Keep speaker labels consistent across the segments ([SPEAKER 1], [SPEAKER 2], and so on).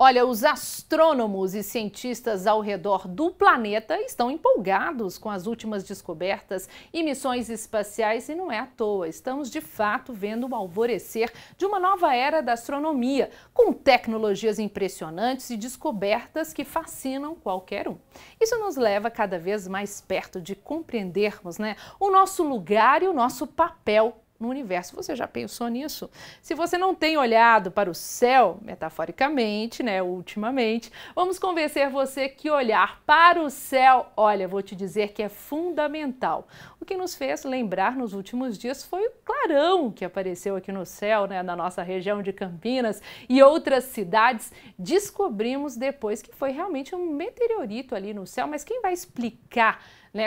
[SPEAKER 1] Olha, os astrônomos e cientistas ao redor do planeta estão empolgados com as últimas descobertas e missões espaciais e não é à toa. Estamos de fato vendo o alvorecer de uma nova era da astronomia, com tecnologias impressionantes e descobertas que fascinam qualquer um. Isso nos leva cada vez mais perto de compreendermos, o nosso lugar e o nosso papel no universo. Você já pensou nisso? Se você não tem olhado para o céu, metaforicamente, ultimamente, vamos convencer você que olhar para o céu, olha, vou te dizer que é fundamental. O que nos fez lembrar nos últimos dias foi o clarão que apareceu aqui no céu, na nossa região de Campinas e outras cidades. Descobrimos depois que foi realmente um meteorito ali no céu, mas quem vai explicar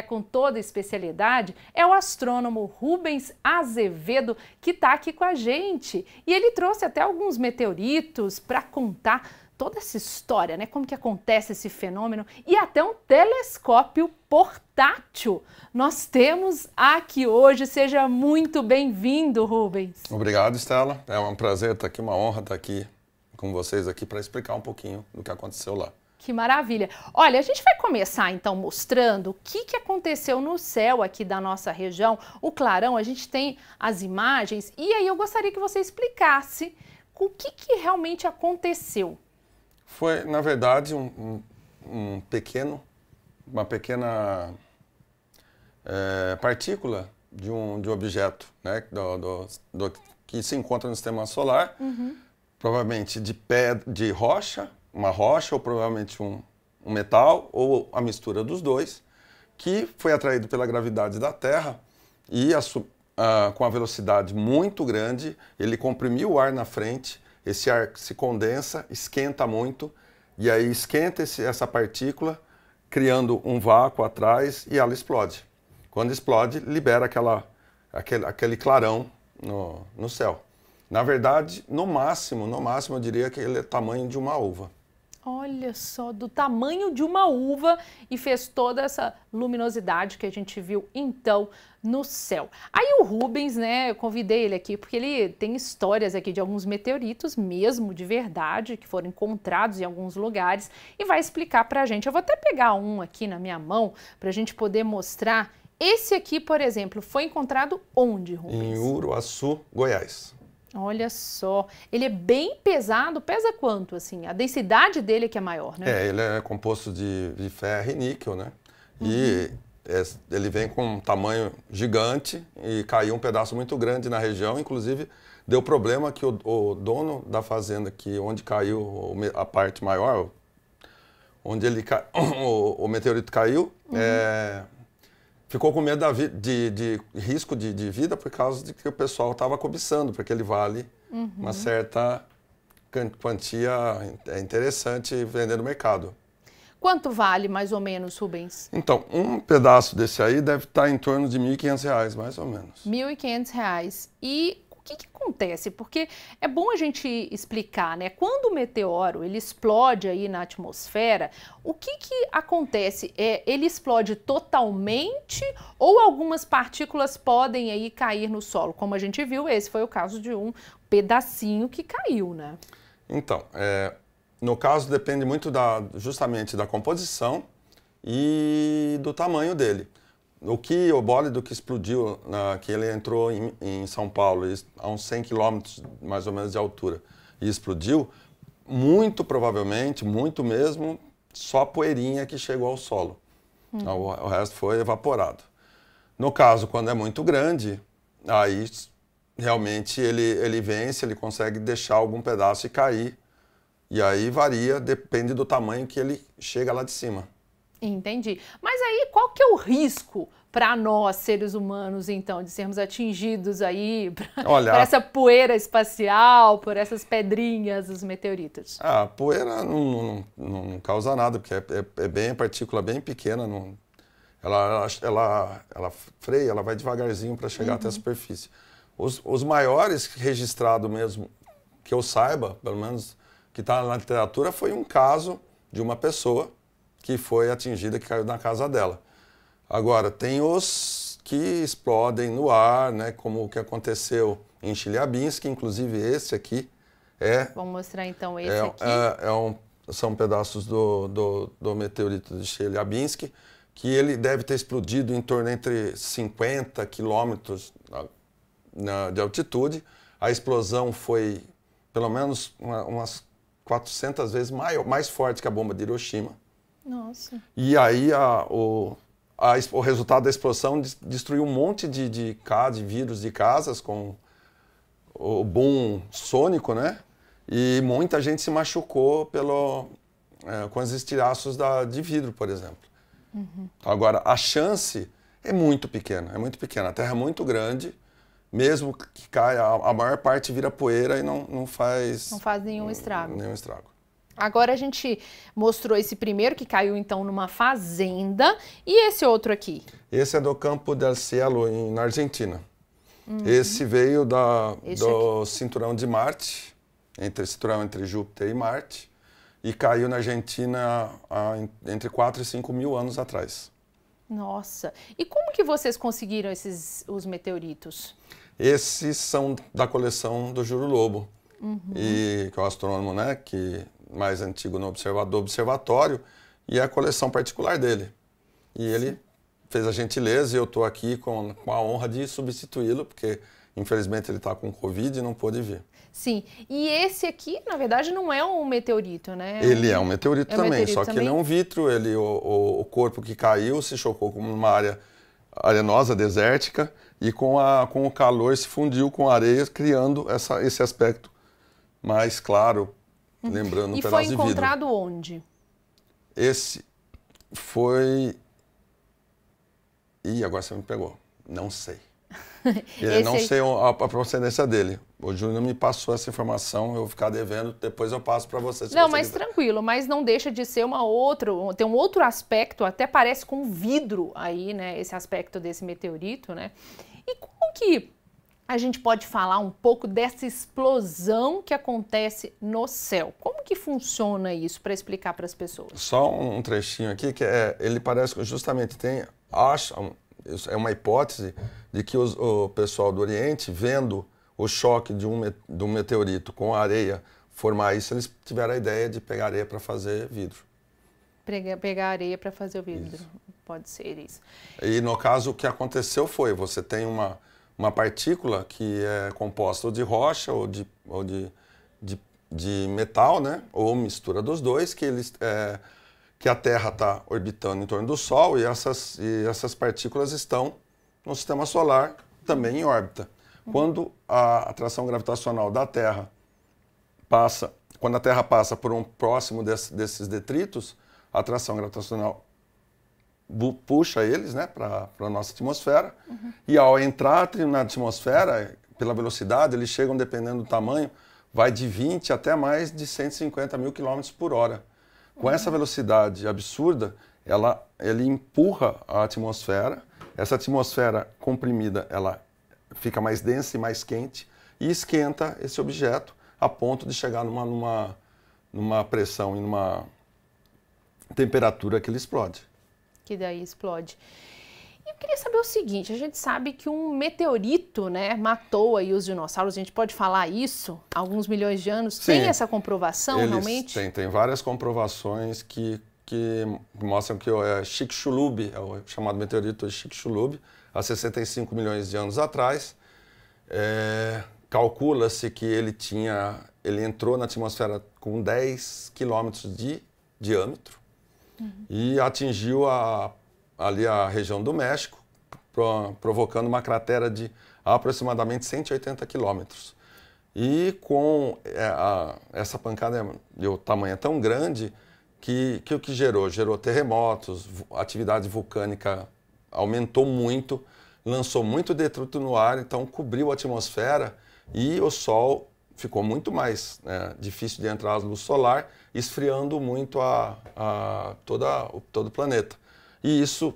[SPEAKER 1] com toda a especialidade, é o astrônomo Rubens Azevedo, que está aqui com a gente. E ele trouxe até alguns meteoritos para contar toda essa história, como que acontece esse fenômeno, e até um telescópio portátil. Nós temos aqui hoje. Seja muito bem-vindo, Rubens.
[SPEAKER 2] Obrigado, Estela. É um prazer estar aqui, uma honra estar aqui com vocês aqui para explicar um pouquinho do que aconteceu lá.
[SPEAKER 1] Que maravilha! Olha, a gente vai começar então mostrando o que aconteceu no céu aqui da nossa região, o clarão. A gente tem as imagens e aí eu gostaria que você explicasse o que realmente aconteceu.
[SPEAKER 2] Foi, na verdade, uma pequena partícula de um objeto, que se encontra no sistema solar, provavelmente de rocha, uma rocha ou provavelmente um metal ou a mistura dos dois, que foi atraído pela gravidade da Terra e com a velocidade muito grande, ele comprimiu o ar na frente, esse ar se condensa, esquenta muito e aí esquenta essa partícula, criando um vácuo atrás e ela explode. Quando explode, libera aquele clarão no céu. Na verdade, no máximo eu diria que ele é do tamanho de uma uva.
[SPEAKER 1] Olha só, do tamanho de uma uva, e fez toda essa luminosidade que a gente viu então no céu. Aí o Rubens, eu convidei ele aqui porque ele tem histórias aqui de alguns meteoritos mesmo, de verdade, que foram encontrados em alguns lugares e vai explicar pra gente. Eu vou até pegar um aqui na minha mão pra gente poder mostrar. Esse aqui, por exemplo, foi encontrado onde, Rubens?
[SPEAKER 2] Em Uruaçu, Goiás.
[SPEAKER 1] Olha só, ele é bem pesado. Pesa quanto, assim? A densidade dele é que é maior, né?
[SPEAKER 2] Ele é composto de ferro e níquel, E ele vem com um tamanho gigante e caiu um pedaço muito grande na região. Inclusive, deu problema que o dono da fazenda, onde caiu a parte maior, onde o meteorito caiu, ficou com medo de risco de vida por causa de que o pessoal estava cobiçando, porque ele vale uma certa quantia interessante vender no mercado.
[SPEAKER 1] Quanto vale mais ou menos, Rubens?
[SPEAKER 2] Então, um pedaço desse aí deve estar em torno de R$ 1.500, mais ou menos.
[SPEAKER 1] R$ 1.500. E o que acontece? Porque é bom a gente explicar, Quando o meteoro ele explode aí na atmosfera, o que acontece? Ele explode totalmente ou algumas partículas podem aí cair no solo? Como a gente viu, esse foi o caso de um pedacinho que caiu,
[SPEAKER 2] Então, no caso depende muito justamente da composição e do tamanho dele. O bólido que explodiu, que ele entrou em São Paulo a uns 100 quilômetros mais ou menos de altura e explodiu, muito provavelmente, muito mesmo, só poeirinha que chegou ao solo. O resto foi evaporado. No caso, quando é muito grande, aí realmente ele vence, ele consegue deixar algum pedaço e cair. E aí varia, depende do tamanho que ele chega lá de cima.
[SPEAKER 1] Entendi. Mas aí qual que é o risco para nós, seres humanos, então, de sermos atingidos aí por essa poeira espacial, por essas pedrinhas, os meteoritos?
[SPEAKER 2] A poeira não causa nada, porque é partícula bem pequena. Ela freia, ela vai devagarzinho para chegar até a superfície. Os maiores registrados mesmo, que eu saiba, pelo menos que está na literatura, foi um caso de uma pessoa que foi atingida, que caiu na casa dela. Agora, tem os que explodem no ar, como o que aconteceu em Chelyabinsk, inclusive esse aqui
[SPEAKER 1] Vamos mostrar então esse aqui.
[SPEAKER 2] São pedaços do meteorito de Chelyabinsk, que ele deve ter explodido em torno entre 50 quilômetros de altitude. A explosão foi pelo menos umas 400 vezes mais forte que a bomba de Hiroshima.
[SPEAKER 1] Nossa.
[SPEAKER 2] E aí o resultado da explosão destruiu um monte de vírus de casas com o boom sônico, né? E muita gente se machucou com os estilhaços de vidro, por exemplo.
[SPEAKER 1] Uhum.
[SPEAKER 2] Agora, a chance é muito pequena. A Terra é muito grande, mesmo que caia, a maior parte vira poeira e não faz...
[SPEAKER 1] Não faz nenhum estrago.
[SPEAKER 2] Nenhum estrago.
[SPEAKER 1] Agora a gente mostrou esse primeiro que caiu então numa fazenda, e esse outro aqui?
[SPEAKER 2] Esse é do Campo del Cielo, na Argentina. Esse veio do cinturão de Marte, cinturão entre Júpiter e Marte, e caiu na Argentina entre 4 e 5 mil anos atrás.
[SPEAKER 1] Nossa! E como que vocês conseguiram os meteoritos?
[SPEAKER 2] Esses são da coleção do Júlio Lobo, que é o astrônomo, né, mais antigo do observatório, e é a coleção particular dele. E ele fez a gentileza e eu estou aqui com a honra de substituí-lo, porque infelizmente ele está com Covid e não pôde vir.
[SPEAKER 1] Sim, e esse aqui, na verdade, não é um meteorito, né?
[SPEAKER 2] Ele é um meteorito também, só que
[SPEAKER 1] também?
[SPEAKER 2] ele é um vítreo, o corpo que caiu se chocou com uma área arenosa, desértica, e com o calor se fundiu com a areia, criando esse aspecto mais claro, lembrando um pedaço de vidro.
[SPEAKER 1] E foi encontrado onde?
[SPEAKER 2] Esse foi... Ih, agora você me pegou. Não sei. Não sei a procedência dele. O Júnior me passou essa informação, eu vou ficar devendo, depois eu passo para você.
[SPEAKER 1] Não, mas tranquilo, mas não deixa de ser tem um outro aspecto, até parece com vidro aí, né, esse aspecto desse meteorito, né? E como que a gente pode falar um pouco dessa explosão que acontece no céu? Como que funciona isso, para explicar para as pessoas?
[SPEAKER 2] Só um trechinho aqui, que ele parece que justamente é uma hipótese de que o pessoal do Oriente, vendo o choque de um meteorito com a areia formar isso, eles tiveram a ideia de pegar areia para fazer vidro.
[SPEAKER 1] Pegar areia para fazer o vidro,
[SPEAKER 2] isso.
[SPEAKER 1] Pode ser isso.
[SPEAKER 2] E no caso o que aconteceu foi, você tem uma partícula que é composta ou de rocha ou de metal, né? Ou mistura dos dois, que a Terra está orbitando em torno do Sol e essas partículas estão no sistema solar, também em órbita. Quando a atração gravitacional da Terra quando a Terra passa por um próximo desses detritos, a atração gravitacional puxa eles, né, para a nossa atmosfera, e ao entrar na atmosfera, pela velocidade, eles chegam, dependendo do tamanho, vai de 20 até mais de 150 mil quilômetros por hora. Com essa velocidade absurda, ele empurra a atmosfera. Essa atmosfera comprimida, ela fica mais densa e mais quente e esquenta esse objeto a ponto de chegar numa pressão e numa temperatura que ele explode.
[SPEAKER 1] Que daí explode. E eu queria saber o seguinte, a gente sabe que um meteorito, né, matou aí os dinossauros, a gente pode falar isso há alguns milhões de anos? Sim, tem essa comprovação realmente?
[SPEAKER 2] Tem várias comprovações que mostram que é Chicxulub, é o chamado meteorito de Chicxulub, há 65 milhões de anos atrás. Calcula-se que ele entrou na atmosfera com 10 quilômetros de diâmetro e atingiu ali a região do México, provocando uma cratera de aproximadamente 180 quilômetros. E com essa pancada, o tamanho é tão grande que o que gerou? Gerou terremotos, a atividade vulcânica aumentou muito, lançou muito detrito no ar, então cobriu a atmosfera e o Sol ficou muito mais difícil de entrar a luz solar, esfriando muito todo o planeta. E isso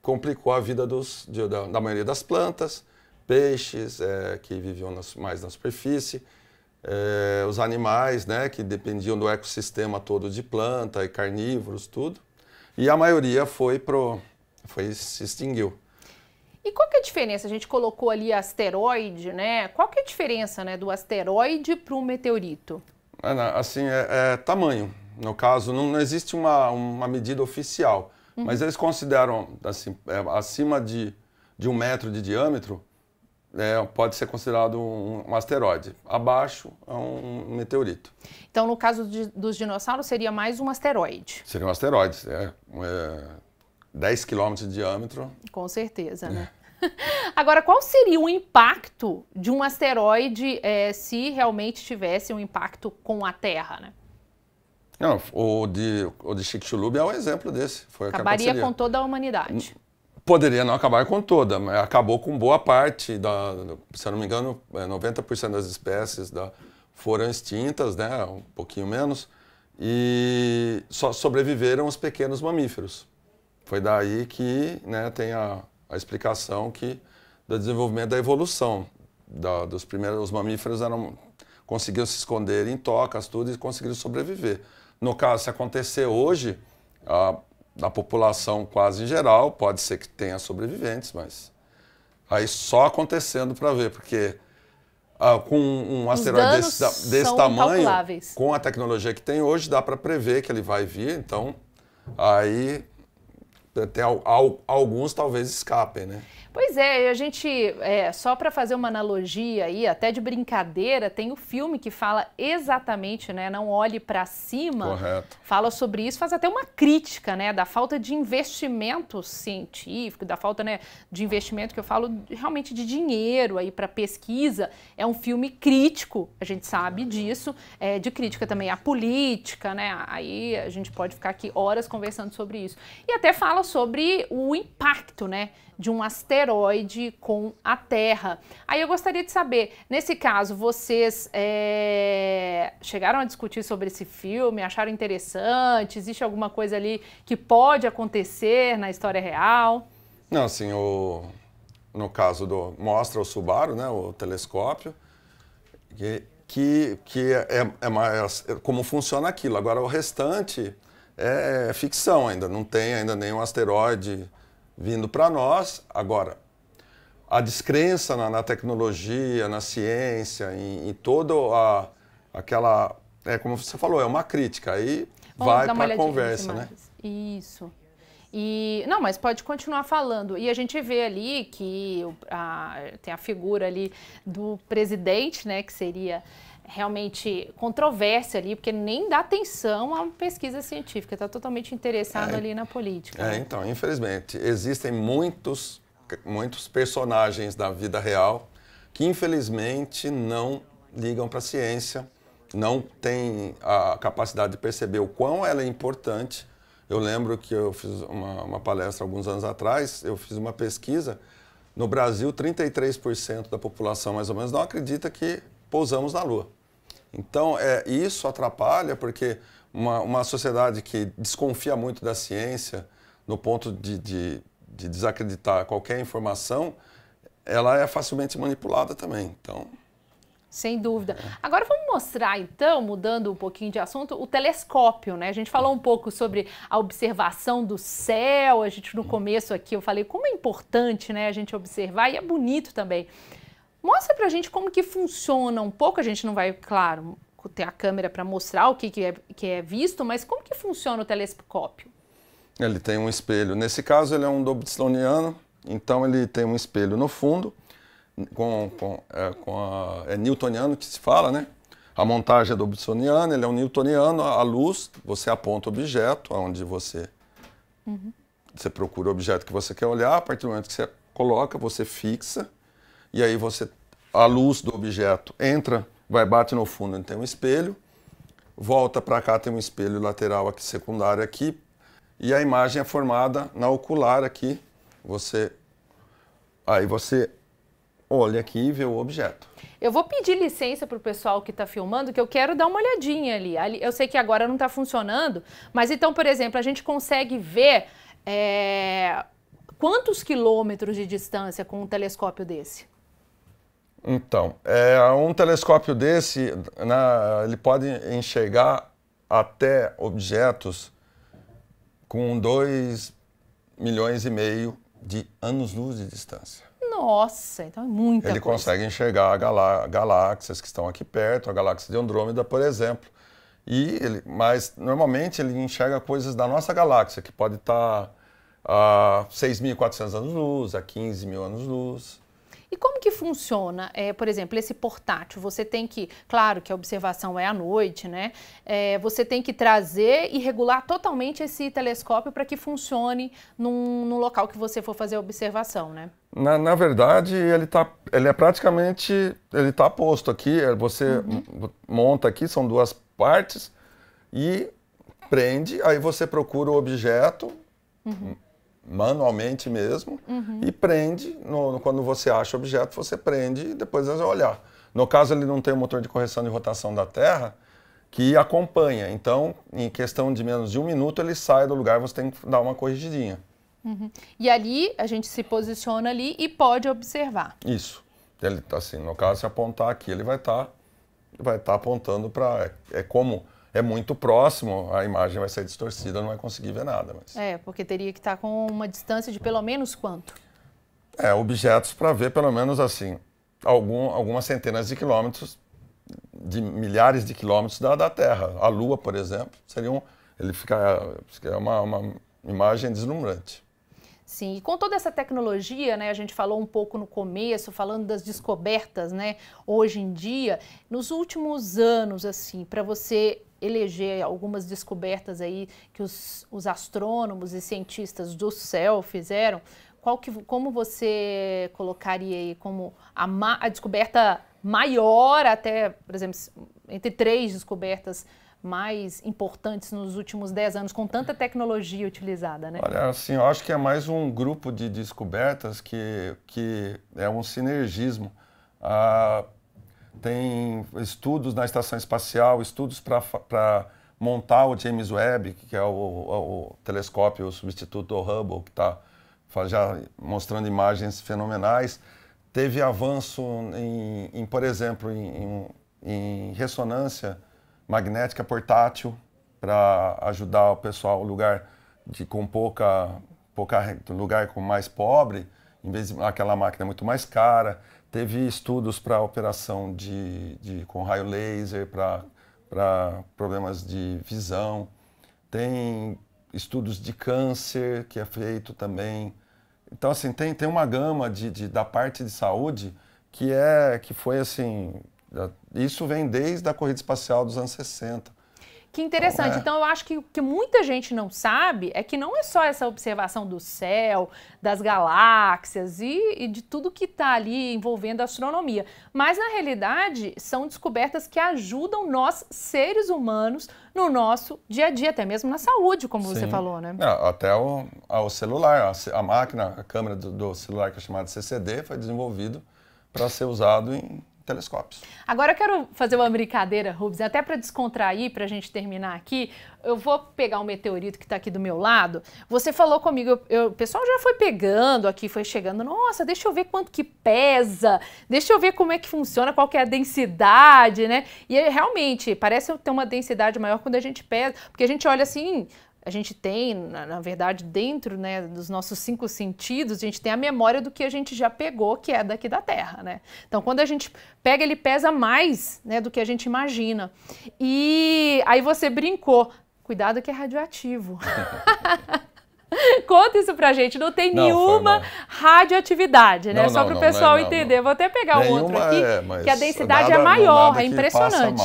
[SPEAKER 2] complicou a vida da maioria das plantas, peixes que viviam mais na superfície, os animais, né, que dependiam do ecossistema todo de planta e carnívoros, tudo. E a maioria se extinguiu.
[SPEAKER 1] E qual que é a diferença? A gente colocou ali asteroide, né? Qual que é a diferença, né, do asteroide para o meteorito?
[SPEAKER 2] Assim, é tamanho. No caso, não existe uma medida oficial, mas eles consideram, assim, acima de 1 metro de diâmetro, pode ser considerado um asteroide. Abaixo é um meteorito.
[SPEAKER 1] Então, no caso dos dinossauros, seria mais um asteroide.
[SPEAKER 2] Seria um asteroide, 10 quilômetros de diâmetro.
[SPEAKER 1] Com certeza, né? Agora, qual seria o impacto de um asteroide se realmente tivesse um impacto com a Terra, né?
[SPEAKER 2] Não, o de Chicxulub é um exemplo desse.
[SPEAKER 1] Acabaria com toda a humanidade.
[SPEAKER 2] Poderia não acabar com toda, mas acabou com boa parte, se eu não me engano, 90% das espécies foram extintas, né, um pouquinho menos, e só sobreviveram os pequenos mamíferos. Foi daí que, né, tem a explicação do desenvolvimento da evolução. Dos primeiros, os mamíferos conseguiram se esconder em tocas, tudo, e conseguiram sobreviver. No caso, se acontecer hoje, da população quase em geral, pode ser que tenha sobreviventes, mas aí só acontecendo para ver, porque com um asteroide desse tamanho, com a tecnologia que tem hoje, dá para prever que ele vai vir, então aí tem alguns talvez escapem, né?
[SPEAKER 1] Pois é, a gente, só para fazer uma analogia aí, até de brincadeira, tem o filme que fala exatamente, né, Não Olhe para Cima.
[SPEAKER 2] Correto.
[SPEAKER 1] Fala sobre isso, faz até uma crítica, né, da falta de investimento científico, da falta, né, de investimento, que eu falo realmente de dinheiro aí para pesquisa. É um filme crítico, a gente sabe disso, de crítica também à política, né, aí a gente pode ficar aqui horas conversando sobre isso. E até fala sobre o impacto, né, de um asteroide com a Terra. Aí eu gostaria de saber, nesse caso, vocês chegaram a discutir sobre esse filme, acharam interessante? Existe alguma coisa ali que pode acontecer na história real?
[SPEAKER 2] Não, assim, no caso mostra o Subaru, né, o telescópio, que mais como funciona aquilo. Agora, o restante é ficção ainda, não tem ainda nenhum asteroide vindo para nós. Agora, a descrença na tecnologia, na ciência, em toda aquela... como você falou, é uma crítica. Aí vai para a conversa, né?
[SPEAKER 1] Isso. Não, mas pode continuar falando. E a gente vê ali que tem a figura ali do presidente, né, que seria realmente controvérsia ali, porque nem dá atenção à pesquisa científica, está totalmente interessado ali na política. Né?
[SPEAKER 2] Então, infelizmente, existem muitos personagens da vida real que, infelizmente, não ligam para a ciência, não têm a capacidade de perceber o quão ela é importante. Eu lembro que eu fiz uma palestra alguns anos atrás, eu fiz uma pesquisa. No Brasil, 33% da população, mais ou menos, não acredita que pousamos na Lua. Então, isso atrapalha, porque uma sociedade que desconfia muito da ciência, no ponto de desacreditar qualquer informação, ela é facilmente manipulada também. Então...
[SPEAKER 1] Sem dúvida. Agora vamos mostrar, então, mudando um pouquinho de assunto, o telescópio, né? A gente falou um pouco sobre a observação do céu, a gente no começo aqui eu falei como é importante, né, a gente observar, e é bonito também. Mostra pra gente como que funciona um pouco, a gente não vai, claro, ter a câmera para mostrar o que é visto, mas como que funciona o telescópio?
[SPEAKER 2] Ele tem um espelho. Nesse caso, ele é um dobsoniano, então ele tem um espelho no fundo, é newtoniano que se fala, né? A montagem é dobsoniana, ele é um newtoniano, a luz, você aponta o objeto, onde você procura o objeto que você quer olhar, a partir do momento que você coloca, você fixa, e aí a luz do objeto entra, bate no fundo, onde tem um espelho, volta para cá, tem um espelho lateral aqui, secundário aqui, e a imagem é formada na ocular aqui, aí você olha aqui e vê o objeto.
[SPEAKER 1] Eu vou pedir licença para o pessoal que está filmando, que eu quero dar uma olhadinha ali. Eu sei que agora não está funcionando, mas então, por exemplo, a gente consegue ver quantos quilômetros de distância com um telescópio desse?
[SPEAKER 2] Então, um telescópio desse, ele pode enxergar até objetos com 2,5 milhões de anos-luz de distância.
[SPEAKER 1] Nossa, então é muita coisa.
[SPEAKER 2] Ele consegue enxergar galáxias que estão aqui perto, a galáxia de Andrômeda, por exemplo. Mas normalmente ele enxerga coisas da nossa galáxia, que pode estar a 6.400 anos-luz, a 15.000 anos-luz.
[SPEAKER 1] E como que funciona, por exemplo, esse portátil? Você tem que, claro que a observação é à noite, né? Você tem que trazer e regular totalmente esse telescópio para que funcione no local que você for fazer a observação, né?
[SPEAKER 2] Na verdade, ele é praticamente, ele está posto aqui, você monta aqui, são duas partes, e prende, aí você procura o objeto, manualmente mesmo, e prende, quando você acha o objeto, você prende e depois você vai olhar. No caso, ele não tem o motor de correção de rotação da Terra, que acompanha, então, em questão de menos de 1 minuto, ele sai do lugar, você tem que dar uma corrigidinha.
[SPEAKER 1] E ali, a gente se posiciona ali e pode observar.
[SPEAKER 2] Isso. Ele tá assim, no caso, se apontar aqui, ele vai estar apontando para... Como é muito próximo, a imagem vai ser distorcida, não vai conseguir ver nada. Mas...
[SPEAKER 1] porque teria que estar com uma distância de pelo menos quanto?
[SPEAKER 2] Objetos para ver pelo menos assim, algumas centenas de quilômetros, de milhares de quilômetros da Terra. A Lua, por exemplo, é uma imagem deslumbrante.
[SPEAKER 1] Sim, e com toda essa tecnologia, né, a gente falou um pouco no começo, falando das descobertas, né, hoje em dia, nos últimos anos, assim, para você eleger algumas descobertas aí que os astrônomos e cientistas do céu fizeram, como você colocaria aí como a descoberta maior até, por exemplo, entre 3 descobertas mais importantes nos últimos 10 anos, com tanta tecnologia utilizada, né?
[SPEAKER 2] Olha, assim, eu acho que é mais um grupo de descobertas que é um sinergismo. Tem estudos na estação espacial, estudos para montar o James Webb, que é o telescópio substituto do Hubble, que está já mostrando imagens fenomenais. Teve avanço, por exemplo, em ressonância magnética portátil para ajudar o pessoal, lugar com mais pobre, em vez de aquela máquina muito mais cara. Teve estudos para operação com raio laser para problemas de visão. Tem estudos de câncer que é feito também. Então assim tem uma gama da parte de saúde que foi assim. Isso vem desde a corrida espacial dos anos 60.
[SPEAKER 1] Que interessante. Então, eu acho que o que muita gente não sabe é que não é só essa observação do céu, das galáxias e de tudo que está ali envolvendo a astronomia. Mas, na realidade, são descobertas que ajudam nós, seres humanos, no nosso dia a dia, até mesmo na saúde, como você falou, né?
[SPEAKER 2] Até o celular, a máquina, a câmera do celular, que é chamada CCD, foi desenvolvido para ser usado em telescópios. Agora
[SPEAKER 1] eu quero fazer uma brincadeira, Rubens, até para descontrair, para a gente terminar aqui. Eu vou pegar um meteorito que está aqui do meu lado. Você falou comigo, o pessoal já foi pegando aqui, foi chegando. Nossa, deixa eu ver quanto que pesa, deixa eu ver como é que funciona, qual que é a densidade, né? E realmente, parece ter uma densidade maior quando a gente pesa, porque a gente olha assim... A gente tem, na verdade, dentro, né, dos nossos 5 sentidos, a gente tem a memória do que a gente já pegou, que é daqui da Terra, né? Então, quando a gente pega, ele pesa mais, né, do que a gente imagina. E aí você brincou, cuidado que é radioativo. Conta isso pra gente, não tem nenhuma radioatividade, né? Só para o pessoal entender. Vou até pegar um outro aqui, que a densidade é maior, é impressionante.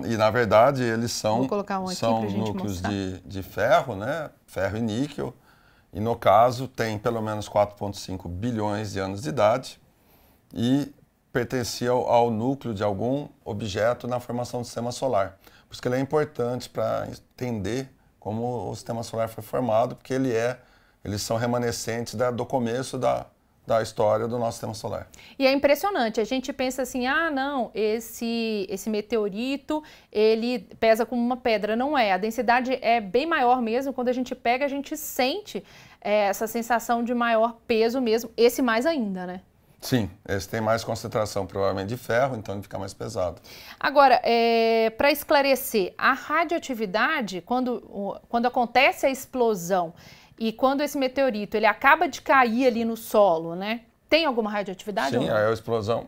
[SPEAKER 2] E, na verdade, eles são
[SPEAKER 1] núcleos
[SPEAKER 2] de ferro, né? Ferro e níquel. E, no caso, tem pelo menos 4,5 bilhões de anos de idade e pertencia ao núcleo de algum objeto na formação do sistema solar. Por isso que ele é importante para entender como o sistema solar foi formado, porque eles são remanescentes do começo da história do nosso sistema solar.
[SPEAKER 1] E é impressionante, a gente pensa assim, não, esse meteorito, ele pesa como uma pedra, não é, a densidade é bem maior mesmo, quando a gente pega, a gente sente essa sensação de maior peso mesmo, esse mais ainda, né?
[SPEAKER 2] Sim, esse tem mais concentração provavelmente de ferro, então ele fica mais pesado.
[SPEAKER 1] Agora, para esclarecer, a radioatividade, quando acontece a explosão, E quando esse meteorito ele acaba de cair ali no solo, né? Tem alguma radioatividade?
[SPEAKER 2] Sim, é a explosão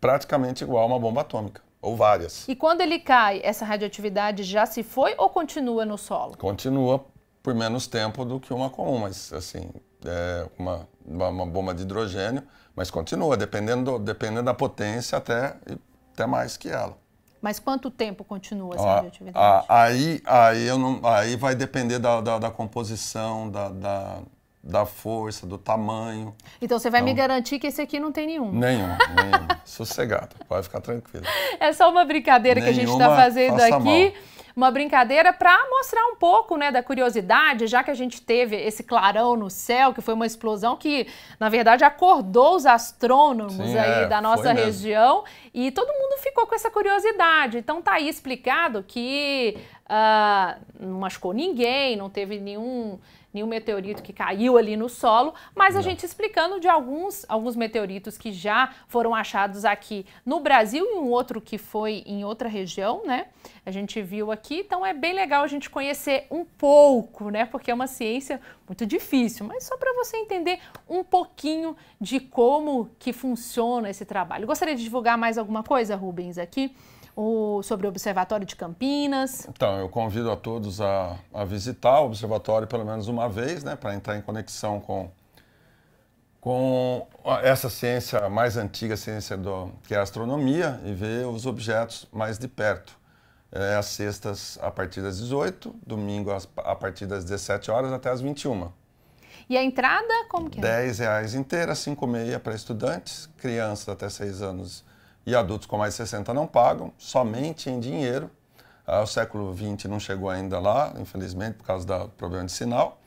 [SPEAKER 2] praticamente igual a uma bomba atômica, ou várias.
[SPEAKER 1] E quando ele cai, essa radioatividade já se foi ou continua no solo?
[SPEAKER 2] Continua por menos tempo do que uma comum, mas assim, é uma bomba de hidrogênio, mas continua, dependendo da potência, até mais que ela.
[SPEAKER 1] Mas quanto tempo continua essa radioatividade?
[SPEAKER 2] Aí vai depender da composição, da força, do tamanho.
[SPEAKER 1] Então você vai me garantir que esse aqui não tem nenhum?
[SPEAKER 2] Nenhum. Sossegado, pode ficar tranquilo.
[SPEAKER 1] É só uma brincadeira que a gente está fazendo aqui.
[SPEAKER 2] Mal.
[SPEAKER 1] Uma brincadeira para mostrar um pouco, né, da curiosidade, já que a gente teve esse clarão no céu, que foi uma explosão que, na verdade, acordou os astrônomos da nossa região, e todo mundo ficou com essa curiosidade. Então tá aí explicado que não machucou ninguém, não teve nenhum meteorito que caiu ali no solo, mas a gente explicando de alguns meteoritos que já foram achados aqui no Brasil e um outro que foi em outra região, né? A gente viu aqui, então é bem legal a gente conhecer um pouco, né? Porque é uma ciência muito difícil, mas só para você entender um pouquinho de como que funciona esse trabalho. Gostaria de divulgar mais alguma coisa, Rubens, aqui? Sobre o Observatório de Campinas.
[SPEAKER 2] Então, eu convido a todos a visitar o observatório pelo menos uma vez, né, para entrar em conexão com essa ciência mais antiga, que é a astronomia, e ver os objetos mais de perto. Às sextas a partir das 18, domingo a partir das 17 horas até as 21.
[SPEAKER 1] E a entrada, como que é?
[SPEAKER 2] R$10 inteira, 5,5 para estudantes, crianças até 6 anos e adultos com mais de 60 não pagam, somente em dinheiro. O século XX não chegou ainda lá, infelizmente, por causa do problema de sinal.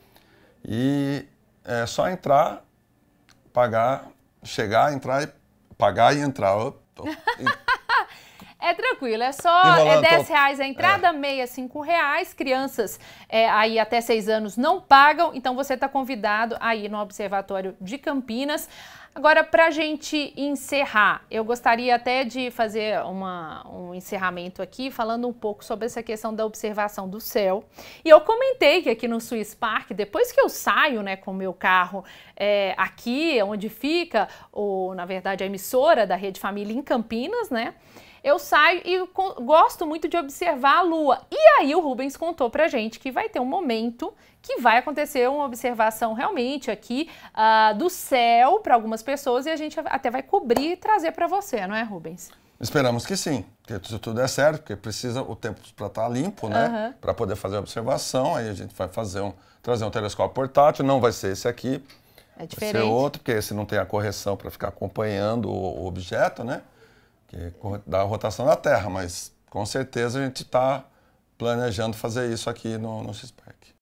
[SPEAKER 2] E é só entrar, pagar, chegar, entrar, pagar e entrar.
[SPEAKER 1] É tranquilo, é só R$10 a entrada, meia R$5. Crianças aí até 6 anos não pagam, então você está convidado a ir no Observatório de Campinas. Agora, para a gente encerrar, eu gostaria até de fazer um encerramento aqui, falando um pouco sobre essa questão da observação do céu. E eu comentei que aqui no Swiss Park, depois que eu saio, né, com o meu carro aqui, onde fica, na verdade, a emissora da Rede Família em Campinas, né? Eu saio e gosto muito de observar a Lua. E aí o Rubens contou pra gente que vai ter um momento que vai acontecer uma observação realmente aqui do céu para algumas pessoas e a gente até vai cobrir e trazer para você, não é, Rubens?
[SPEAKER 2] Esperamos que sim, que tudo é certo, porque precisa o tempo para estar limpo, né? Para poder fazer a observação, aí a gente vai trazer um telescópio portátil, não vai ser esse aqui,
[SPEAKER 1] é diferente.
[SPEAKER 2] Vai ser outro, porque esse não tem a correção para ficar acompanhando o objeto, né? Que dá a rotação da Terra, mas com certeza a gente está planejando fazer isso aqui no Swiss Park.